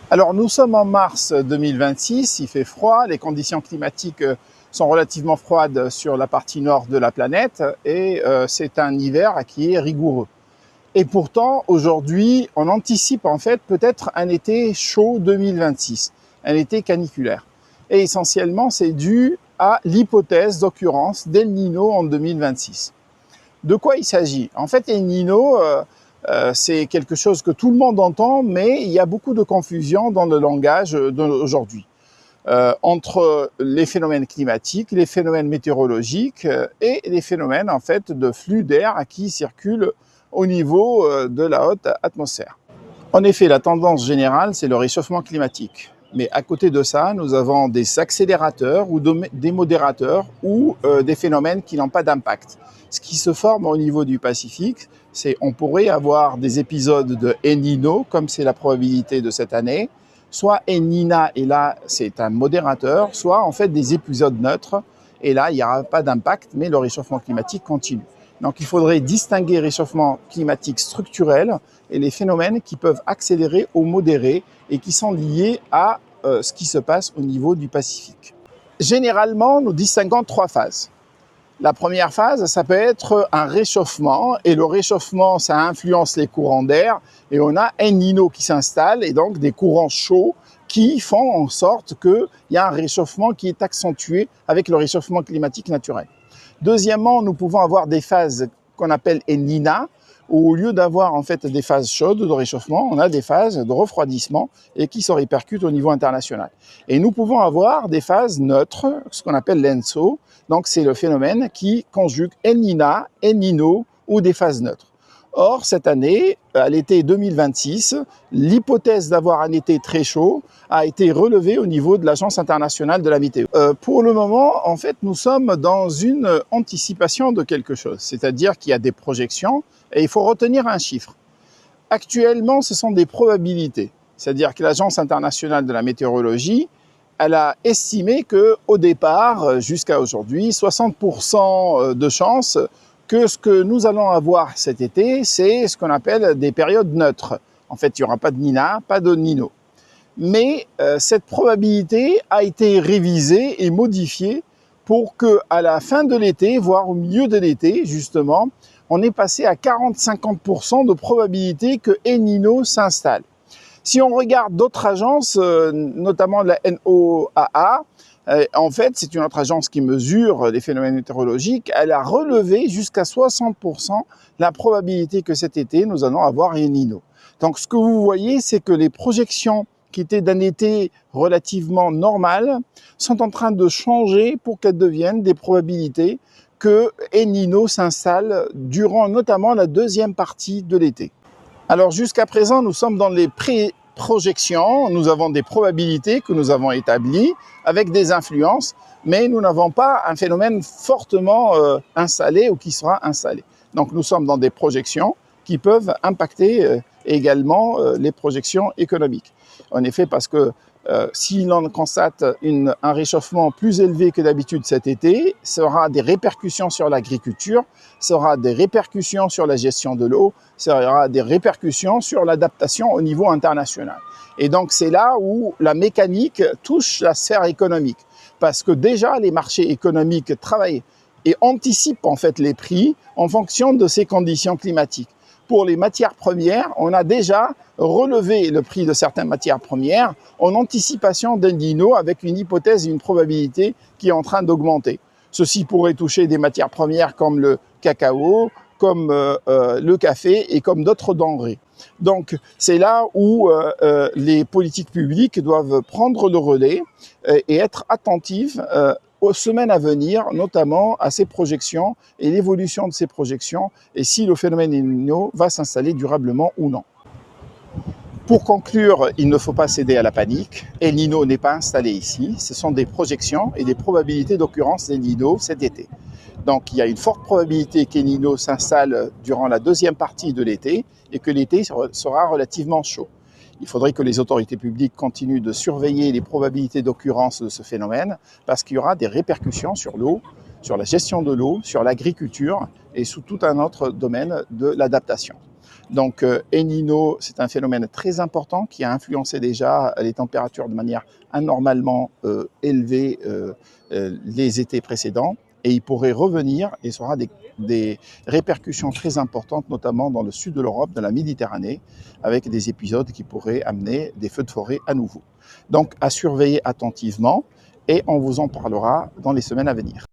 Alors nous sommes en mars 2026, il fait froid, les conditions climatiques sont relativement froides sur la partie nord de la planète et c'est un hiver qui est rigoureux. Et pourtant, aujourd'hui, on anticipe en fait peut-être un été chaud 2026, un été caniculaire. Et essentiellement, c'est dû à l'hypothèse d'occurrence d'El Niño en 2026. De quoi il s'agit? En fait, El Niño, c'est quelque chose que tout le monde entend, mais il y a beaucoup de confusion dans le langage d'aujourd'hui. Entre les phénomènes climatiques, les phénomènes météorologiques et les phénomènes en fait de flux d'air qui circulent au niveau de la haute atmosphère. En effet, la tendance générale, c'est le réchauffement climatique. Mais à côté de ça, nous avons des accélérateurs ou des modérateurs ou des phénomènes qui n'ont pas d'impact. Ce qui se forme au niveau du Pacifique, c'est on pourrait avoir des épisodes de El Niño, comme c'est la probabilité de cette année, soit El Niña, et là c'est un modérateur, soit en fait des épisodes neutres, et là il n'y aura pas d'impact, mais le réchauffement climatique continue. Donc il faudrait distinguer réchauffement climatique structurel et les phénomènes qui peuvent accélérer ou modérer et qui sont liés à ce qui se passe au niveau du Pacifique. Généralement, nous distinguons trois phases. La première phase, ça peut être un réchauffement, et le réchauffement, ça influence les courants d'air, et on a El Niño qui s'installe, et donc des courants chauds qui font en sorte qu'il y a un réchauffement qui est accentué avec le réchauffement climatique naturel. Deuxièmement, nous pouvons avoir des phases qu'on appelle El Niña, où au lieu d'avoir en fait des phases chaudes de réchauffement, on a des phases de refroidissement et qui se répercutent au niveau international. Et nous pouvons avoir des phases neutres, ce qu'on appelle l'ENSO, donc c'est le phénomène qui conjugue El Niña, El Niño ou des phases neutres. Or, cette année, à l'été 2026, l'hypothèse d'avoir un été très chaud a été relevée au niveau de l'Agence internationale de la météo. Pour le moment, en fait, nous sommes dans une anticipation de quelque chose, c'est-à-dire qu'il y a des projections et il faut retenir un chiffre. Actuellement, ce sont des probabilités, c'est-à-dire que l'Agence internationale de la météorologie, elle a estimé qu'au départ, jusqu'à aujourd'hui, 60% de chances que ce que nous allons avoir cet été, c'est ce qu'on appelle des périodes neutres. En fait, il n'y aura pas de Niña, pas de Niño. Mais cette probabilité a été révisée et modifiée pour qu'à la fin de l'été, voire au milieu de l'été, justement, on est passé à 40-50% de probabilité que El Niño s'installe. Si on regarde d'autres agences, notamment la NOAA, en fait, c'est une autre agence qui mesure les phénomènes météorologiques. Elle a relevé jusqu'à 60% la probabilité que cet été, nous allons avoir El Niño. Donc, ce que vous voyez, c'est que les projections qui étaient d'un été relativement normal sont en train de changer pour qu'elles deviennent des probabilités que El Niño s'installe durant notamment la deuxième partie de l'été. Alors jusqu'à présent, nous sommes dans les pré-projections, nous avons des probabilités que nous avons établies avec des influences, mais nous n'avons pas un phénomène fortement installé ou qui sera installé. Donc nous sommes dans des projections qui peuvent impacter également les projections économiques. En effet, parce que si l'on constate un réchauffement plus élevé que d'habitude cet été, ça aura des répercussions sur l'agriculture, ça aura des répercussions sur la gestion de l'eau, ça aura des répercussions sur l'adaptation au niveau international. Et donc c'est là où la mécanique touche la sphère économique, parce que déjà les marchés économiques travaillent et anticipent en fait les prix en fonction de ces conditions climatiques. Pour les matières premières, on a déjà relevé le prix de certaines matières premières en anticipation d'El Niño avec une hypothèse et une probabilité qui est en train d'augmenter. Ceci pourrait toucher des matières premières comme le cacao, comme le café et comme d'autres denrées. Donc c'est là où les politiques publiques doivent prendre le relais et être attentives aux semaines à venir, notamment à ces projections et l'évolution de ces projections et si le phénomène El Niño va s'installer durablement ou non. Pour conclure, il ne faut pas céder à la panique. El Niño n'est pas installé ici. Ce sont des projections et des probabilités d'occurrence d'El Niño cet été. Donc il y a une forte probabilité qu'El Niño s'installe durant la deuxième partie de l'été et que l'été sera relativement chaud. Il faudrait que les autorités publiques continuent de surveiller les probabilités d'occurrence de ce phénomène parce qu'il y aura des répercussions sur l'eau, sur la gestion de l'eau, sur l'agriculture et sous tout un autre domaine de l'adaptation. Donc El Niño, c'est un phénomène très important qui a influencé déjà les températures de manière anormalement élevée les étés précédents, et il pourrait revenir et ça aura des répercussions très importantes, notamment dans le sud de l'Europe, dans la Méditerranée, avec des épisodes qui pourraient amener des feux de forêt à nouveau. Donc à surveiller attentivement, et on vous en parlera dans les semaines à venir.